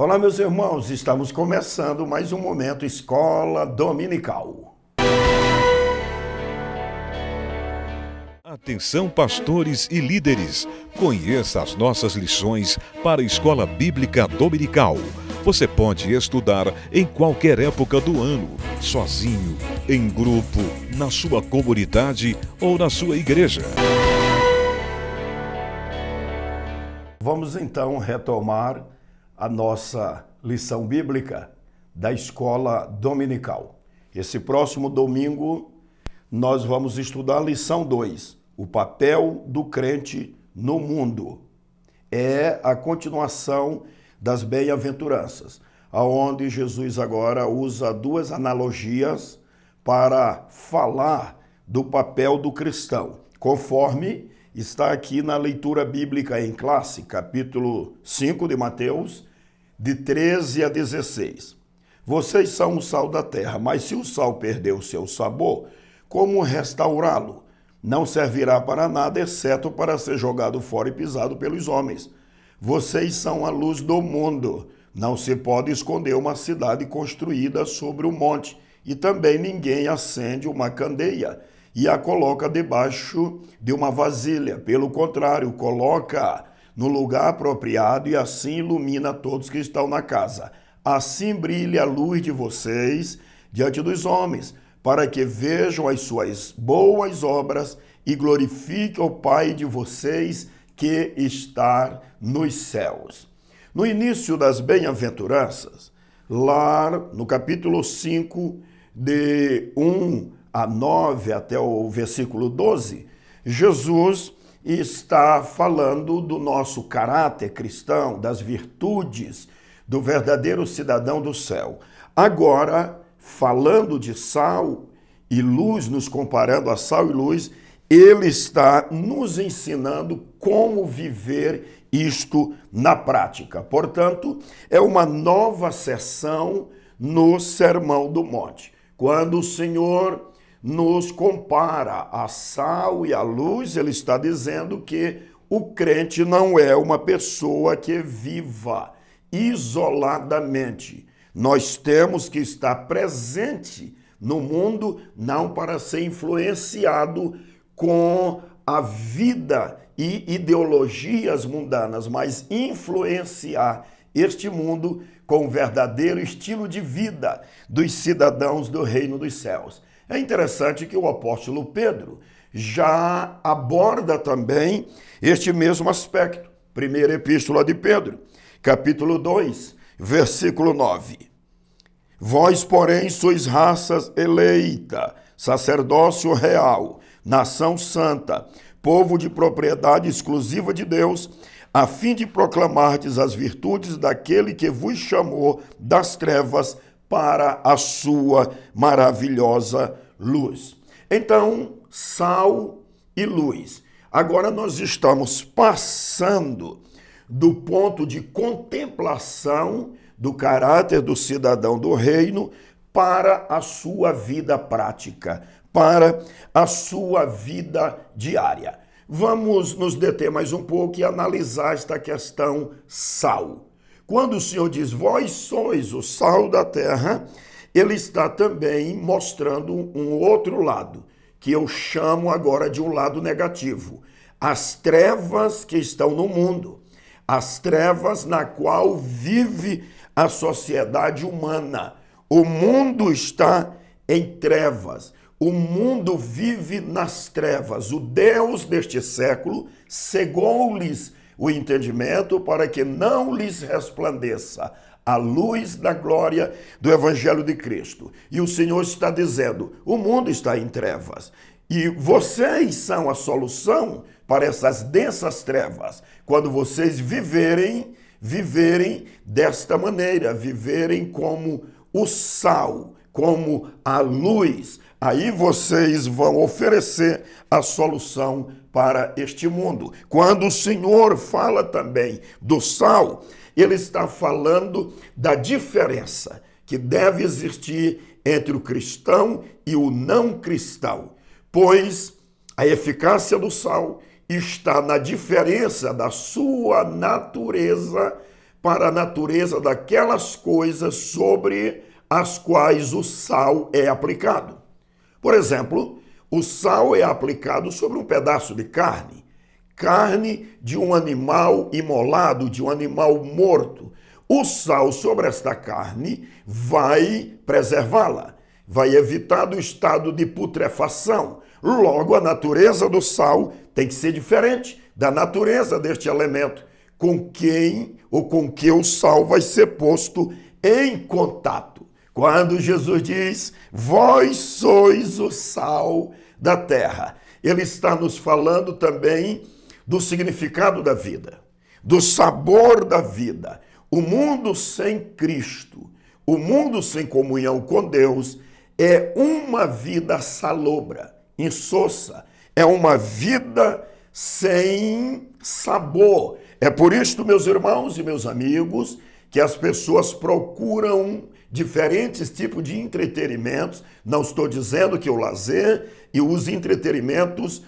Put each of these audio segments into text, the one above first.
Olá, meus irmãos, estamos começando mais um momento Escola Dominical. Atenção, pastores e líderes, conheça as nossas lições para a Escola Bíblica Dominical. Você pode estudar em qualquer época do ano, sozinho, em grupo, na sua comunidade ou na sua igreja. Vamos então retomar a nossa lição bíblica da Escola Dominical. Esse próximo domingo nós vamos estudar a lição 2, o papel do crente no mundo. É a continuação das bem-aventuranças, aonde Jesus agora usa duas analogias para falar do papel do cristão, conforme está aqui na leitura bíblica em classe, capítulo 5 de Mateus, de 13 a 16. Vocês são o sal da terra, mas se o sal perder o seu sabor, como restaurá-lo? Não servirá para nada, exceto para ser jogado fora e pisado pelos homens. Vocês são a luz do mundo. Não se pode esconder uma cidade construída sobre um monte, e também ninguém acende uma candeia e a coloca debaixo de uma vasilha. Pelo contrário, coloca no lugar apropriado e assim ilumina todos que estão na casa. Assim brilhe a luz de vocês diante dos homens, para que vejam as suas boas obras e glorifiquem o Pai de vocês que está nos céus. No início das bem-aventuranças, lá no capítulo 5, de 1 a 9 até o versículo 12, Jesus está falando do nosso caráter cristão, das virtudes do verdadeiro cidadão do céu. Agora, falando de sal e luz, nos comparando a sal e luz, ele está nos ensinando como viver isto na prática. Portanto, é uma nova sessão no Sermão do Monte. Quando o Senhor nos compara a sal e a luz, ele está dizendo que o crente não é uma pessoa que viva isoladamente. Nós temos que estar presente no mundo, não para ser influenciado com a vida e ideologias mundanas, mas influenciar este mundo com o verdadeiro estilo de vida dos cidadãos do reino dos céus. É interessante que o apóstolo Pedro já aborda também este mesmo aspecto. Primeira epístola de Pedro, capítulo 2, versículo 9. Vós, porém, sois raça eleita, sacerdócio real, nação santa, povo de propriedade exclusiva de Deus, a fim de proclamardes as virtudes daquele que vos chamou das trevas para a sua maravilhosa luz. Então, sal e luz. Agora nós estamos passando do ponto de contemplação do caráter do cidadão do reino para a sua vida prática, para a sua vida diária. Vamos nos deter mais um pouco e analisar esta questão sal. Quando o Senhor diz, vós sois o sal da terra, ele está também mostrando um outro lado, que eu chamo agora de um lado negativo. As trevas que estão no mundo, as trevas na qual vive a sociedade humana. O mundo está em trevas, o mundo vive nas trevas. O Deus deste século cegou-lhes o entendimento para que não lhes resplandeça a luz da glória do Evangelho de Cristo. E o Senhor está dizendo, o mundo está em trevas. E vocês são a solução para essas densas trevas. Quando vocês viverem desta maneira, viverem como o sal, como a luz, aí vocês vão oferecer a solução para este mundo. Quando o Senhor fala também do sal, ele está falando da diferença que deve existir entre o cristão e o não cristão, pois a eficácia do sal está na diferença da sua natureza para a natureza daquelas coisas sobre as quais o sal é aplicado. Por exemplo, o sal é aplicado sobre um pedaço de carne, carne de um animal imolado, de um animal morto. O sal sobre esta carne vai preservá-la, vai evitar do estado de putrefação. Logo, a natureza do sal tem que ser diferente da natureza deste elemento com quem ou com que o sal vai ser posto em contato. Quando Jesus diz, vós sois o sal da terra, ele está nos falando também do significado da vida, do sabor da vida. O mundo sem Cristo, o mundo sem comunhão com Deus, é uma vida salobra, insossa, é uma vida sem sabor. É por isto, meus irmãos e meus amigos, que as pessoas procuram diferentes tipos de entretenimentos. Não estou dizendo que o lazer e os entretenimentos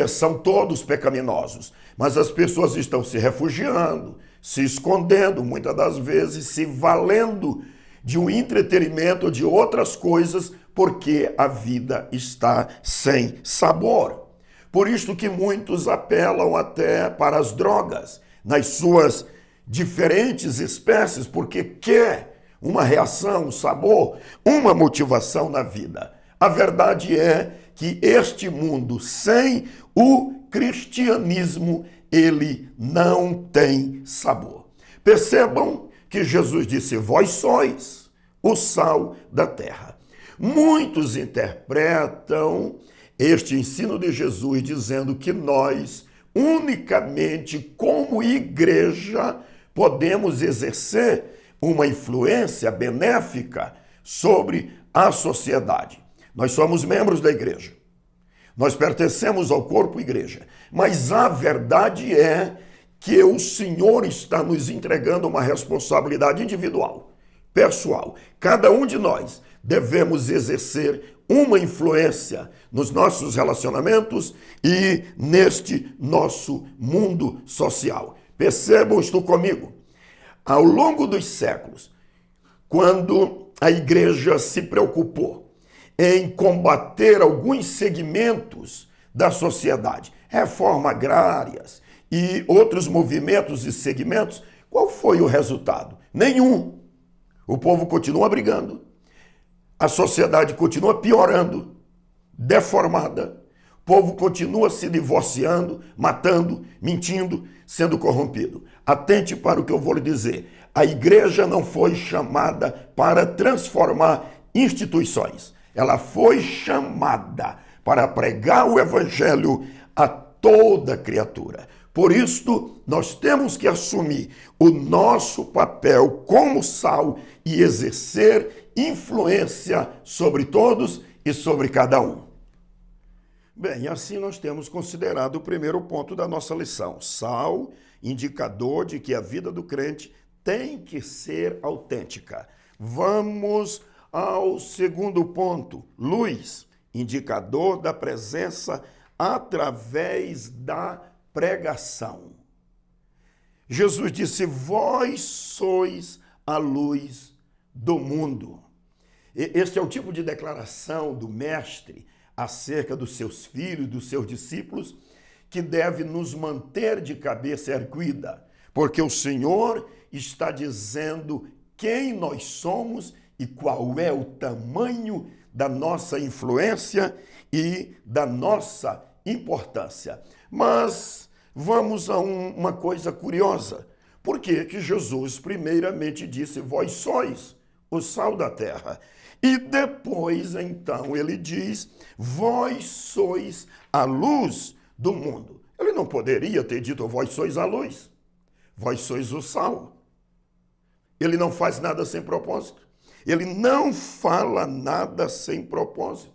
são todos pecaminosos, mas as pessoas estão se refugiando, se escondendo, muitas das vezes se valendo de um entretenimento ou de outras coisas, porque a vida está sem sabor. Por isso que muitos apelam até para as drogas, nas suas diferentes espécies, porque quer uma reação, um sabor, uma motivação na vida. A verdade é que este mundo sem o cristianismo, ele não tem sabor. Percebam que Jesus disse, vós sois o sal da terra. Muitos interpretam este ensino de Jesus dizendo que nós, unicamente como igreja, podemos exercer uma influência benéfica sobre a sociedade. Nós somos membros da igreja. Nós pertencemos ao corpo igreja. Mas a verdade é que o Senhor está nos entregando uma responsabilidade individual, pessoal. Cada um de nós devemos exercer uma influência nos nossos relacionamentos e neste nosso mundo social. Percebam isto comigo. Ao longo dos séculos, quando a igreja se preocupou em combater alguns segmentos da sociedade, reformas agrárias e outros movimentos e segmentos, qual foi o resultado? Nenhum. O povo continua brigando, a sociedade continua piorando, deformada, o povo continua se divorciando, matando, mentindo, sendo corrompido. Atente para o que eu vou lhe dizer. A igreja não foi chamada para transformar instituições. Ela foi chamada para pregar o evangelho a toda criatura. Por isto, nós temos que assumir o nosso papel como sal e exercer influência sobre todos e sobre cada um. Bem, assim nós temos considerado o primeiro ponto da nossa lição. Sal, indicador de que a vida do crente tem que ser autêntica. Vamos ao segundo ponto. Luz, indicador da presença através da pregação. Jesus disse, vós sois a luz do mundo. Este é o tipo de declaração do mestre acerca dos seus filhos, dos seus discípulos, que deve nos manter de cabeça erguida, porque o Senhor está dizendo quem nós somos e qual é o tamanho da nossa influência e da nossa importância. Mas vamos a uma coisa curiosa. Por que que Jesus primeiramente disse, vós sois o sal da terra? E depois, então, ele diz, vós sois a luz do mundo. Ele não poderia ter dito, vós sois a luz, vós sois o sal. Ele não faz nada sem propósito. Ele não fala nada sem propósito.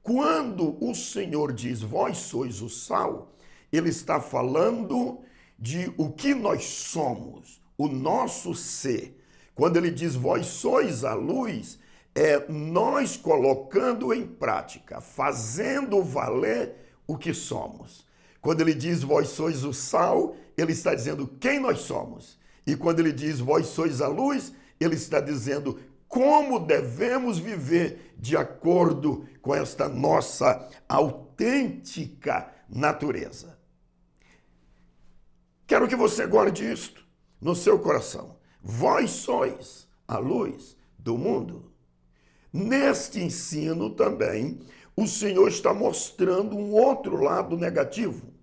Quando o Senhor diz, vós sois o sal, ele está falando de o que nós somos, o nosso ser. Quando ele diz, vós sois a luz, é nós colocando em prática, fazendo valer o que somos. Quando ele diz, vós sois o sal, ele está dizendo quem nós somos E quando ele diz, vós sois a luz, ele está dizendo como devemos viver de acordo com esta nossa autêntica natureza. Quero que você guarde isto no seu coração. Vós sois a luz do mundo. Neste ensino também, o Senhor está mostrando um outro lado negativo.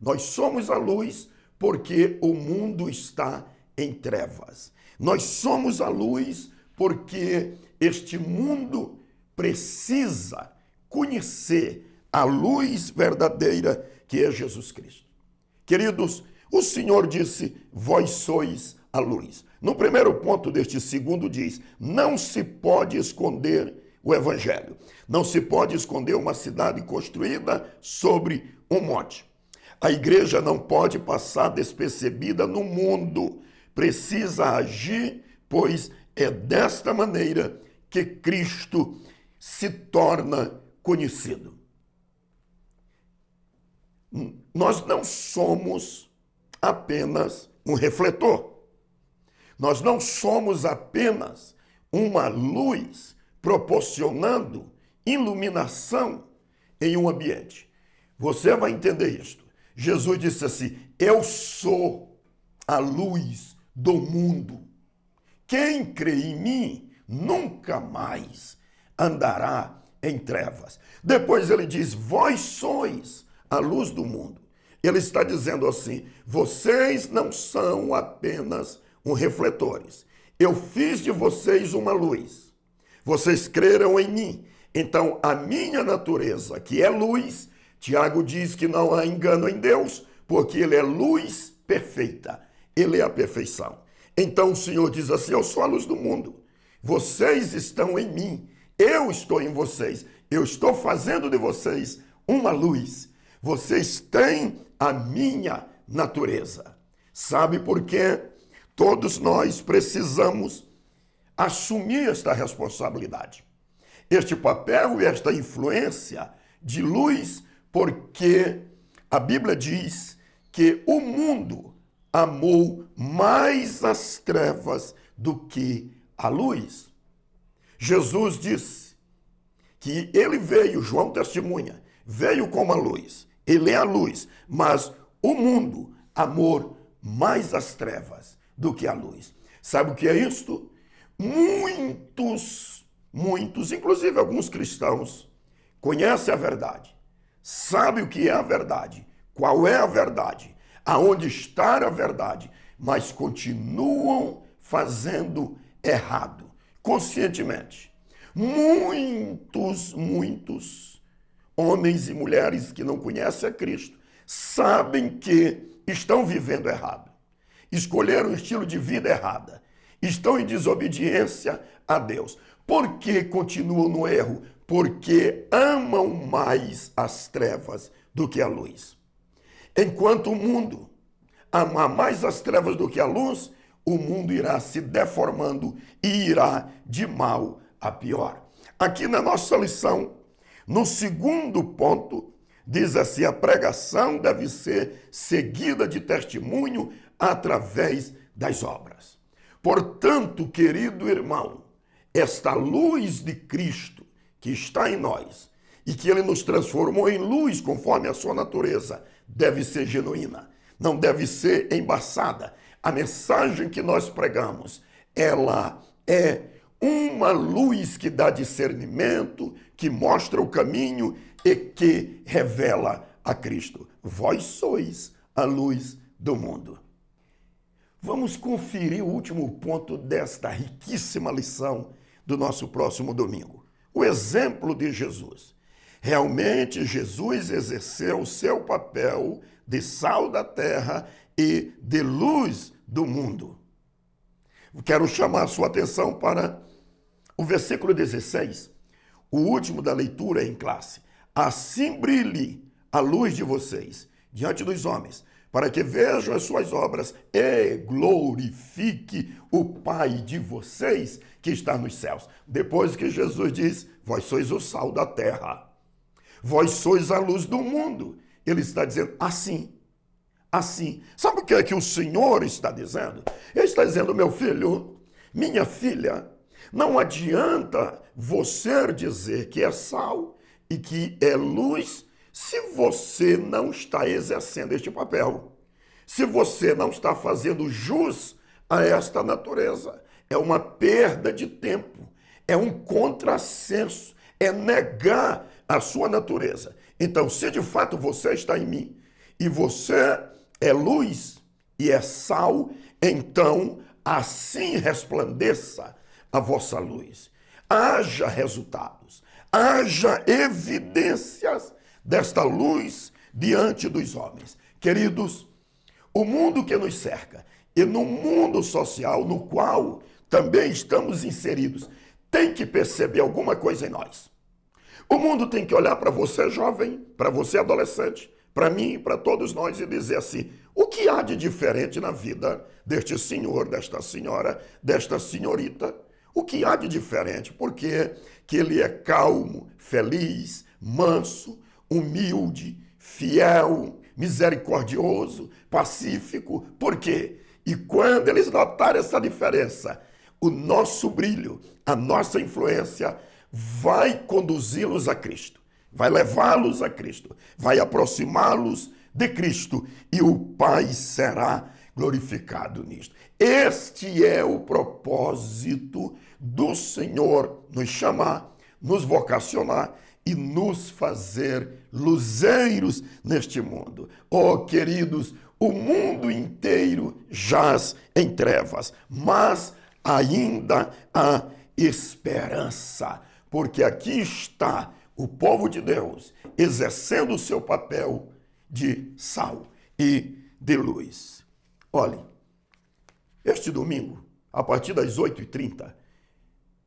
Nós somos a luz porque o mundo está em trevas. Nós somos a luz porque este mundo precisa conhecer a luz verdadeira que é Jesus Cristo. Queridos, o Senhor disse, vós sois a luz. No primeiro ponto deste segundo diz, não se pode esconder o Evangelho. Não se pode esconder uma cidade construída sobre um monte. A igreja não pode passar despercebida no mundo. Precisa agir, pois é desta maneira que Cristo se torna conhecido. Nós não somos apenas um refletor. Nós não somos apenas uma luz proporcionando iluminação em um ambiente. Você vai entender isto. Jesus disse assim, eu sou a luz do mundo. Quem crê em mim nunca mais andará em trevas. Depois ele diz, vós sois a luz do mundo. Ele está dizendo assim, vocês não são apenas refletores. Eu fiz de vocês uma luz. Vocês creram em mim. Então, a minha natureza, que é luz, Tiago diz que não há engano em Deus, porque ele é luz perfeita. Ele é a perfeição. Então, o Senhor diz assim, eu sou a luz do mundo. Vocês estão em mim. Eu estou em vocês. Eu estou fazendo de vocês uma luz. Vocês têm a minha natureza. Sabe por quê? Todos nós precisamos assumir esta responsabilidade, este papel e esta influência de luz, porque a Bíblia diz que o mundo amou mais as trevas do que a luz. Jesus disse que ele veio, João testemunha, veio como a luz, ele é a luz, mas o mundo amou mais as trevas do que a luz. Sabe o que é isto? Muitos, inclusive alguns cristãos, conhecem a verdade, sabem o que é a verdade, qual é a verdade, aonde está a verdade, mas continuam fazendo errado, conscientemente. Muitos homens e mulheres que não conhecem a Cristo sabem que estão vivendo errado. Escolheram um estilo de vida errada. Estão em desobediência a Deus. Por que continuam no erro? Porque amam mais as trevas do que a luz. Enquanto o mundo amar mais as trevas do que a luz, o mundo irá se deformando e irá de mal a pior. Aqui na nossa lição, no segundo ponto, diz assim, a pregação deve ser seguida de testemunho através das obras. Portanto, querido irmão, esta luz de Cristo que está em nós e que ele nos transformou em luz conforme a sua natureza, deve ser genuína, não deve ser embaçada. A mensagem que nós pregamos, ela é uma luz que dá discernimento, que mostra o caminho e que revela a Cristo. Vós sois a luz do mundo. Vamos conferir o último ponto desta riquíssima lição do nosso próximo domingo. O exemplo de Jesus. Realmente, Jesus exerceu o seu papel de sal da terra e de luz do mundo. Quero chamar a sua atenção para o versículo 16, o último da leitura em classe. Assim brilhe a luz de vocês diante dos homens, para que vejam as suas obras e glorifique o Pai de vocês que está nos céus. Depois que Jesus diz, vós sois o sal da terra, vós sois a luz do mundo, ele está dizendo assim, assim. Sabe o que é que o Senhor está dizendo? Ele está dizendo, meu filho, minha filha, não adianta você dizer que é sal e que é luz se você não está exercendo este papel. Se você não está fazendo jus a esta natureza. É uma perda de tempo, é um contrassenso, é negar a sua natureza. Então, se de fato você está em mim e você é luz e é sal, então assim resplandeça a vossa luz. Haja resultados, haja evidências desta luz diante dos homens. Queridos, o mundo que nos cerca e no mundo social no qual também estamos inseridos, tem que perceber alguma coisa em nós. O mundo tem que olhar para você jovem, para você adolescente, para mim, para todos nós e dizer assim, o que há de diferente na vida deste senhor, desta senhora, desta senhorita? O que há de diferente? Porque que ele é calmo, feliz, manso, humilde, fiel, misericordioso, pacífico. Por quê? E quando eles notarem essa diferença, o nosso brilho, a nossa influência vai conduzi-los a Cristo, vai levá-los a Cristo, vai aproximá-los de Cristo e o Pai será glorificado nisto. Este é o propósito do Senhor, nos chamar, nos vocacionar e nos fazer luzeiros neste mundo. Oh, queridos, o mundo inteiro jaz em trevas, mas ainda há esperança, porque aqui está o povo de Deus exercendo o seu papel de sal e de luz. Olhe, este domingo, a partir das 8h30,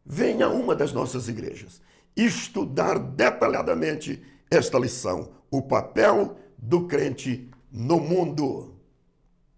venha a uma das nossas igrejas estudar detalhadamente esta lição, o papel do crente no mundo.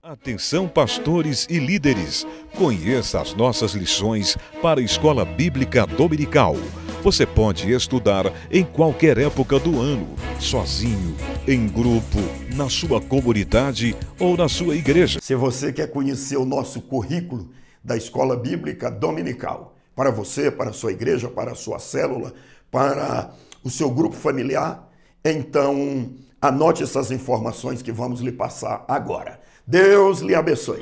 Atenção, pastores e líderes! Conheça as nossas lições para a Escola Bíblica Dominical. Você pode estudar em qualquer época do ano, sozinho, em grupo, na sua comunidade ou na sua igreja. Se você quer conhecer o nosso currículo da Escola Bíblica Dominical, para você, para a sua igreja, para a sua célula, para o seu grupo familiar, então anote essas informações que vamos lhe passar agora. Deus lhe abençoe.